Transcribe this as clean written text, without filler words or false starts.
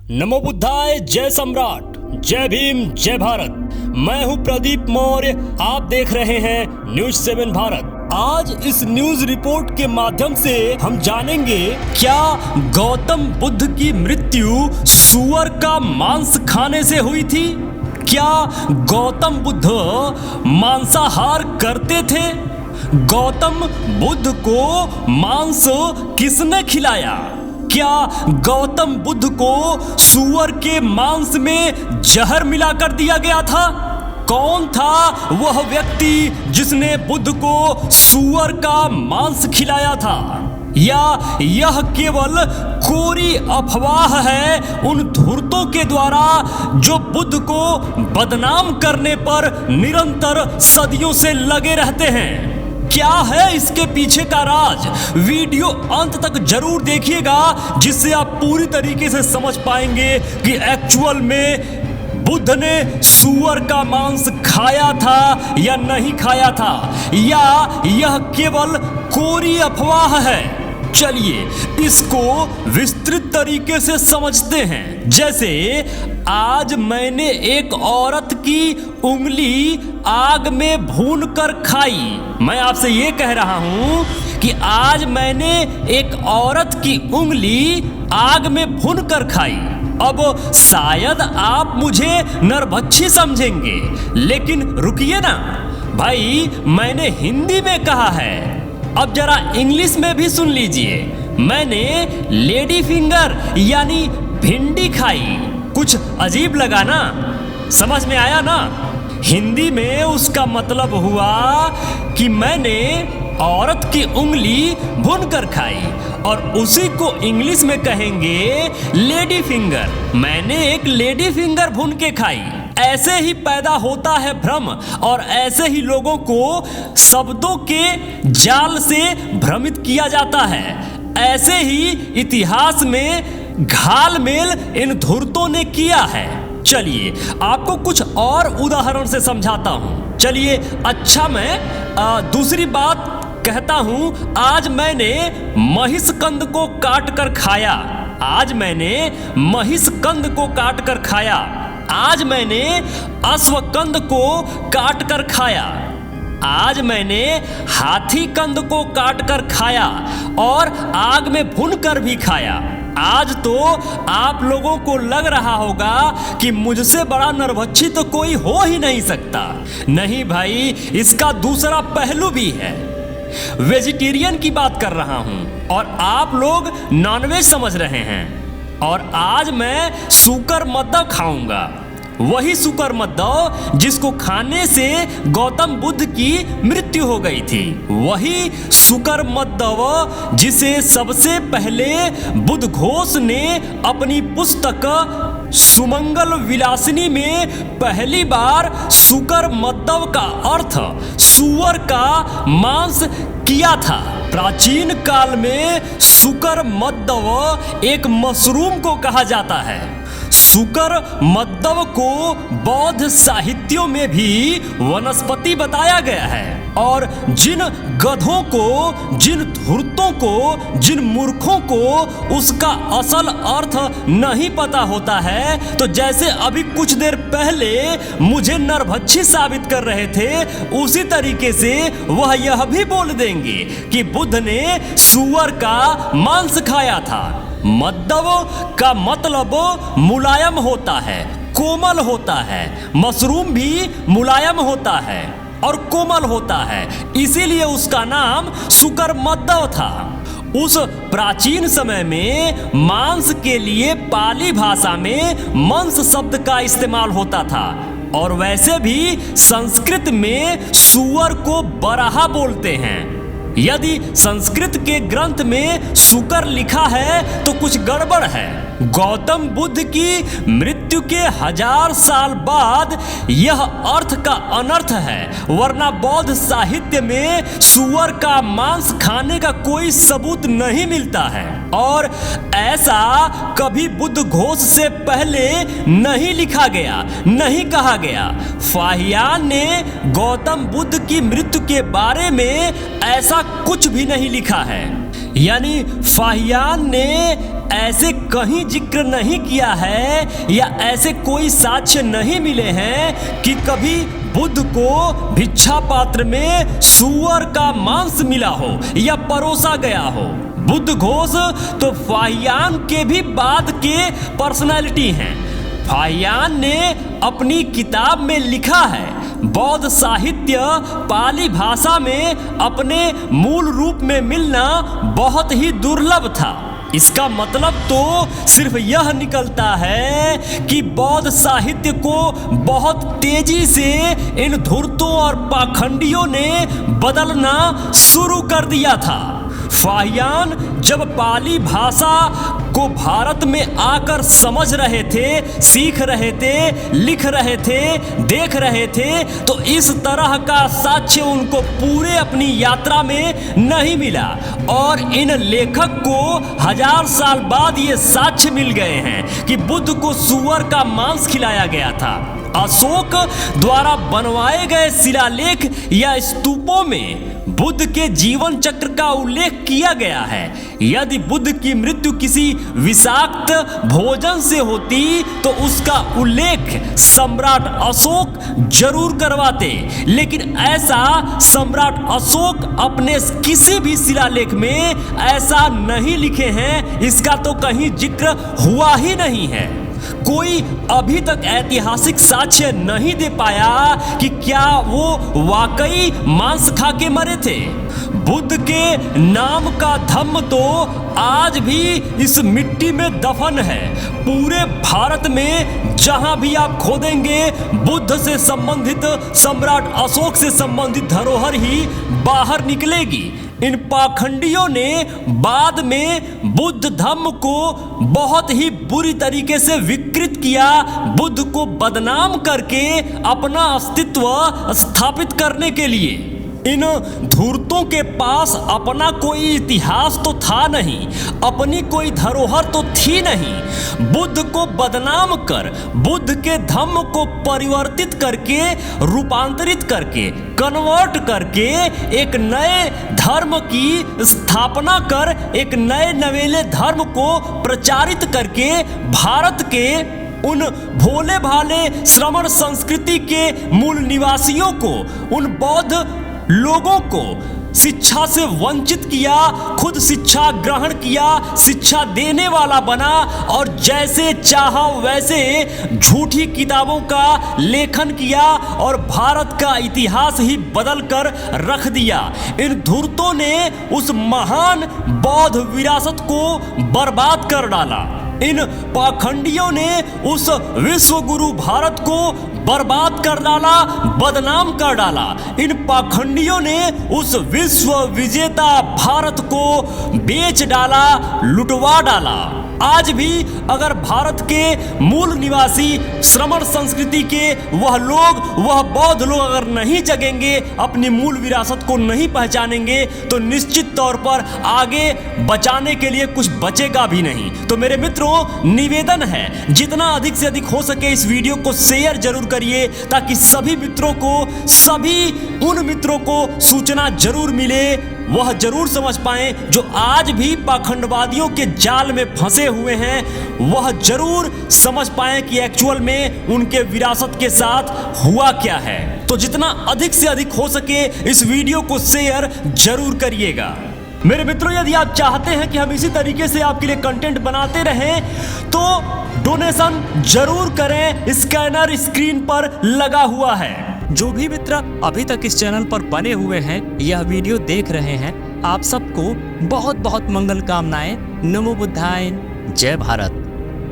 नमो बुद्धाय, जय सम्राट, जय भीम, जय भारत। मैं हूं प्रदीप मौर्य, आप देख रहे हैं न्यूज़ 7 भारत। आज इस न्यूज रिपोर्ट के माध्यम से हम जानेंगे क्या गौतम बुद्ध की मृत्यु सूअर का मांस खाने से हुई थी। क्या गौतम बुद्ध मांसाहार करते थे। गौतम बुद्ध को मांस किसने खिलाया। क्या गौतम बुद्ध को सूअर के मांस में जहर मिलाकर दिया गया था। कौन था वह व्यक्ति जिसने बुद्ध को सूअर का मांस खिलाया था, या यह केवल कोरी अफवाह है उन धूर्तों के द्वारा जो बुद्ध को बदनाम करने पर निरंतर सदियों से लगे रहते हैं। क्या है इसके पीछे का राज। वीडियो अंत तक जरूर देखिएगा, जिससे आप पूरी तरीके से समझ पाएंगे कि एक्चुअल में बुद्ध ने सूअर का मांस खाया था या नहीं खाया था, या यह केवल कोरी अफवाह है। चलिए इसको विस्तृत तरीके से समझते हैं। जैसे आज मैंने एक औरत की उंगली आग में भून कर खाई। मैं आपसे ये कह रहा हूं कि आज मैंने एक औरत की उंगली आग में भून कर खाई। अब शायद आप मुझे नरभक्षी समझेंगे, लेकिन रुकिए ना भाई, मैंने हिंदी में कहा है। अब जरा इंग्लिश में भी सुन लीजिए। मैंने लेडी फिंगर यानी भिंडी खाई। कुछ अजीब लगा ना, समझ में आया ना। हिंदी में उसका मतलब हुआ कि मैंने औरत की उंगली भून कर खाई, और उसी को इंग्लिश में कहेंगे लेडी फिंगर। मैंने एक लेडी फिंगर भून के खाई। ऐसे ही पैदा होता है भ्रम, और ऐसे ही लोगों को शब्दों के जाल से भ्रमित किया जाता है। ऐसे ही इतिहास में घालमेल इन धूर्तों ने किया है। चलिए आपको कुछ और उदाहरण से समझाता हूं। चलिए अच्छा, मैं दूसरी बात कहता हूं। आज मैंने महिषकंद को काट कर खाया। आज मैंने महिषकंद को काट कर खाया। आज मैंने अश्वकंद को काट कर खाया। आज मैंने हाथी कंद को काट कर खाया और आग में भून कर भी खाया। आज तो आप लोगों को लग रहा होगा कि मुझसे बड़ा नरभक्षी तो कोई हो ही नहीं सकता। नहीं भाई, इसका दूसरा पहलू भी है। वेजिटेरियन की बात कर रहा हूं और आप लोग नॉनवेज समझ रहे हैं। और आज मैं सूकर मद्दव खाऊंगा। वही सूकर मद्दव जिसको खाने से गौतम बुद्ध की मृत्यु हो गई थी। वही सूकर मद्दव जिसे सबसे पहले बुद्धघोष ने अपनी पुस्तक सुमंगल विलासिनी में पहली बार सूकर मद्दव का अर्थ सूअर का मांस किया था। प्राचीन काल में सूकर मद्दव एक मशरूम को कहा जाता है। सूकर मद्दव को बौद्ध साहित्यों में भी वनस्पति बताया गया है। और जिन गधों को, जिन धूर्तों को, जिन मूर्खों को उसका असल अर्थ नहीं पता होता है, तो जैसे अभी कुछ देर पहले मुझे नरभक्षी साबित कर रहे थे, उसी तरीके से वह यह भी बोल देंगे कि बुद्ध ने सूअर का मांस खाया था। मद्दव का मतलब मुलायम होता है, कोमल होता है। मशरूम भी मुलायम होता है और कोमल होता है, इसीलिए उसका नाम सूकर मद्दव था। उस प्राचीन समय में मांस के लिए पाली भाषा में मंस शब्द का इस्तेमाल होता था, और वैसे भी संस्कृत में सूअर को बराहा बोलते हैं। यदि संस्कृत के ग्रंथ में सूकर लिखा है तो कुछ गड़बड़ है। गौतम बुद्ध की मृत्यु के 1000 साल बाद यह अर्थ का अनर्थ है, वरना बौद्ध साहित्य में सूअर का मांस खाने का कोई सबूत नहीं मिलता है। और ऐसा कभी बुद्धघोष से पहले नहीं लिखा गया, नहीं कहा गया। फाहियान ने गौतम बुद्ध की मृत्यु के बारे में ऐसा कुछ भी नहीं लिखा है। यानी फाहियान ने ऐसे कहीं जिक्र नहीं किया है या ऐसे कोई साक्ष्य नहीं मिले हैं कि कभी बुद्ध को भिक्षा पात्र में सूअर का मांस मिला हो या परोसा गया हो। बुद्ध घोष तो फाहियान के भी बाद के पर्सनालिटी हैं। फाहियान ने अपनी किताब में लिखा है, बौद्ध साहित्य पाली भाषा में अपने मूल रूप में मिलना बहुत ही दुर्लभ था। इसका मतलब तो सिर्फ यह निकलता है कि बौद्ध साहित्य को बहुत तेजी से इन धूर्तों और पाखंडियों ने बदलना शुरू कर दिया था। फाहियान जब पाली भाषा को भारत में आकर समझ रहे थे, सीख रहे थे, लिख रहे थे, देख रहे थे, तो इस तरह का साक्ष्य उनको पूरे अपनी यात्रा में नहीं मिला। और इन लेखक को 1000 साल बाद ये साक्ष्य मिल गए हैं कि बुद्ध को सूअर का मांस खिलाया गया था। अशोक द्वारा बनवाए गए शिलालेख या स्तूपों में बुद्ध के जीवन चक्र का उल्लेख किया गया है। यदि बुद्ध की मृत्यु किसी विषाक्त भोजन से होती तो उसका उल्लेख सम्राट अशोक जरूर करवाते, लेकिन ऐसा सम्राट अशोक अपने किसी भी शिलालेख में ऐसा नहीं लिखे हैं। इसका तो कहीं जिक्र हुआ ही नहीं है। कोई अभी तक ऐतिहासिक साक्ष्य नहीं दे पाया कि क्या वो वाकई मांस खा के मरे थे। बुद्ध के नाम का धम्म तो आज भी इस मिट्टी में दफन है। पूरे भारत में जहां भी आप खोदेंगे बुद्ध से संबंधित, सम्राट अशोक से संबंधित धरोहर ही बाहर निकलेगी। इन पाखंडियों ने बाद में बुद्ध धम्म को बहुत ही बुरी तरीके से विकृत किया, बुद्ध को बदनाम करके अपना अस्तित्व स्थापित करने के लिए। इन धूर्तों के पास अपना कोई इतिहास तो था नहीं, अपनी कोई धरोहर तो थी नहीं। बुद्ध को बदनाम कर, बुद्ध के धम्म को परिवर्तित करके, रूपांतरित करके, कन्वर्ट करके एक नए धर्म की स्थापना कर, एक नए नवेले धर्म को प्रचारित करके भारत के उन भोले भाले श्रमण संस्कृति के मूल निवासियों को, उन बौद्ध लोगों को शिक्षा से वंचित किया, खुद शिक्षा ग्रहण किया, शिक्षा देने वाला बना और जैसे चाहा वैसे झूठी किताबों का लेखन किया और भारत का इतिहास ही बदल कर रख दिया। इन धूर्तों ने उस महान बौद्ध विरासत को बर्बाद कर डाला। इन पाखंडियों ने उस विश्व गुरु भारत को बर्बाद कर डाला, बदनाम कर डाला। इन पाखंडियों ने उस विश्व विजेता भारत को बेच डाला, लुटवा डाला। आज भी अगर भारत के मूल निवासी श्रमण संस्कृति के वह लोग, वह बौद्ध लोग अगर नहीं जगेंगे, अपनी मूल विरासत को नहीं पहचानेंगे, तो निश्चित तौर पर आगे बचाने के लिए कुछ बचेगा भी नहीं। तो मेरे मित्रों, निवेदन है जितना अधिक से अधिक हो सके इस वीडियो को शेयर जरूर करिए, ताकि सभी मित्रों को, सभी उन मित्रों को सूचना जरूर मिले, वह जरूर समझ पाएं जो आज भी पाखंडवादियों के जाल में फंसे हुए हैं, वह जरूर समझ पाएं कि एक्चुअल में उनके विरासत के साथ हुआ क्या है। तो जितना अधिक से अधिक हो सके इस वीडियो को शेयर जरूर करिएगा। मेरे मित्रों, यदि आप चाहते हैं कि हम इसी तरीके से आपके लिए कंटेंट बनाते रहें तो डोनेशन जरूर करें, स्कैनर स्क्रीन पर लगा हुआ है। जो भी मित्र अभी तक इस चैनल पर बने हुए हैं, यह वीडियो देख रहे हैं, आप सबको बहुत बहुत मंगल कामनाएं। नमो बुद्धाय, जय भारत।